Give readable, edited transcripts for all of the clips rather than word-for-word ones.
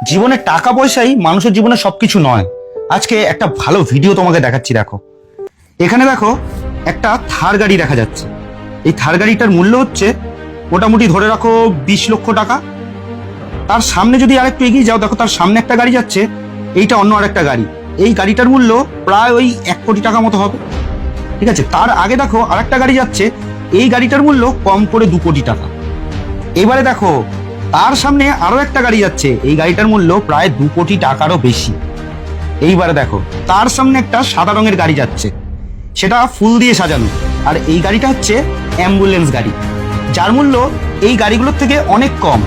জীবনে টাকা পয়সাই মানুষের জীবনে সবকিছু নয়। আজকে একটা ভালো ভিডিও তোমাকে দেখাচ্ছি, দেখো। এখানে দেখো একটা থার গাড়ি দেখা যাচ্ছে। এই থার গাড়িটার মূল্য হচ্ছে মোটামুটি ধরে রাখো 20 লক্ষ টাকা। তার সামনে যদি আরেকটু এগিয়ে যাও, দেখো তার সামনে একটা গাড়ি যাচ্ছে, এইটা অন্য আরেকটা গাড়ি। এই গাড়িটার মূল্য প্রায় ওই 1 কোটি টাকা মতো হবে, ঠিক আছে। তার আগে দেখো আরেকটা গাড়ি যাচ্ছে, এই গাড়িটার মূল্য কম করে 2 কোটি টাকা। এবারে দেখো তার সামনে আরো একটা গাড়ি যাচ্ছে, এই গাড়িটার মূল্য প্রায় 2 কোটি টাকারও বেশি। এইবারে দেখো তার সামনে একটা সাদা রঙের গাড়ি যাচ্ছে, সেটা ফুল দিয়ে সাজানো, আর এই গাড়িটা হচ্ছে অ্যাম্বুলেন্স গাড়ি, যার মূল্য এই গাড়িগুলোর থেকে অনেক কম,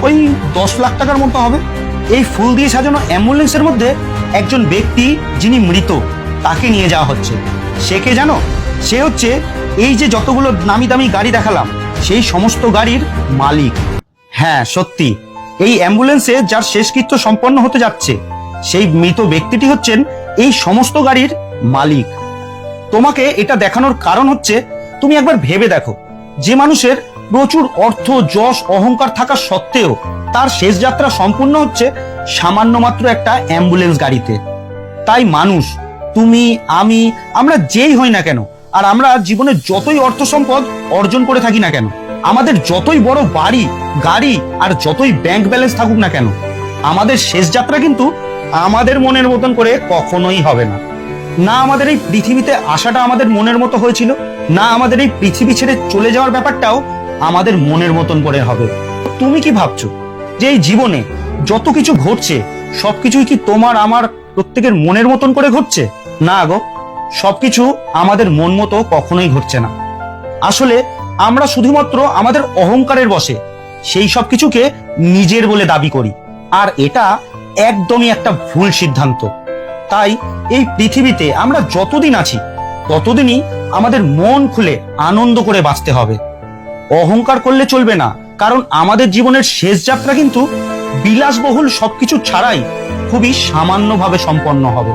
ওই 10 লাখ টাকার মতো হবে। এই ফুল দিয়ে সাজানো অ্যাম্বুলেন্সের মধ্যে একজন ব্যক্তি যিনি মৃত, তাকে নিয়ে যাওয়া হচ্ছে। সে কে জানো? সে হচ্ছে এই যে যতগুলো নামি দামি গাড়ি দেখালাম, সেই সমস্ত গাড়ির মালিক। হ্যাঁ সত্যি, এই অ্যাম্বুলেন্সে যার শেষকৃত্য সম্পন্ন হতে যাচ্ছে, সেই মৃত ব্যক্তিটি হচ্ছেন এই সমস্ত গাড়ির মালিক। তোমাকে এটা দেখানোর কারণ হচ্ছে, তুমি একবার ভেবে দেখো, যে মানুষের প্রচুর অর্থ, যশ, অহংকার থাকা সত্ত্বেও তার শেষ যাত্রা সম্পূর্ণ হচ্ছে সামান্য মাত্র একটা অ্যাম্বুলেন্স গাড়িতে। তাই মানুষ, তুমি, আমি, আমরা যেই হই না কেন, আর আমরা জীবনে যতই অর্থ সম্পদ অর্জন করে থাকি না কেন, আমাদের যতই বড় বাড়ি, গাড়ি আর যতই ব্যাংক ব্যালেন্স থাকুক না কেন, আমাদের শেষ যাত্রা কিন্তু আমাদের মনের মতন করে কখনোই হবে না। না আমাদের এই পৃথিবীতে আসাটা আমাদের মনের মতো হয়েছিল, না আমাদের এই পৃথিবী ছেড়ে চলে যাওয়ার ব্যাপারটাও আমাদের মনের মতন করে হবে। তুমি কি ভাবছো যে এই জীবনে যত কিছু ঘটছে সবকিছুই কি তোমার আমার প্রত্যেকের মনের মতন করে ঘটছে? না গো, সবকিছু আমাদের মন মতো কখনোই ঘটছে না। আসলে আমরা শুধুমাত্র আমাদের অহংকারের বশে সেই সব কিছুকে নিজের বলে দাবি করি, আর এটা একদমই একটা ভুল সিদ্ধান্ত। তাই এই পৃথিবীতে আমরা যতদিন আছি ততদিনই আমাদের মন খুলে আনন্দ করে বাঁচতে হবে। অহংকার করলে চলবে না, কারণ আমাদের জীবনের শেষ যাত্রা কিন্তু বিলাসবহুল সবকিছু ছাড়াই খুবই সামান্যভাবে সম্পন্ন হবে।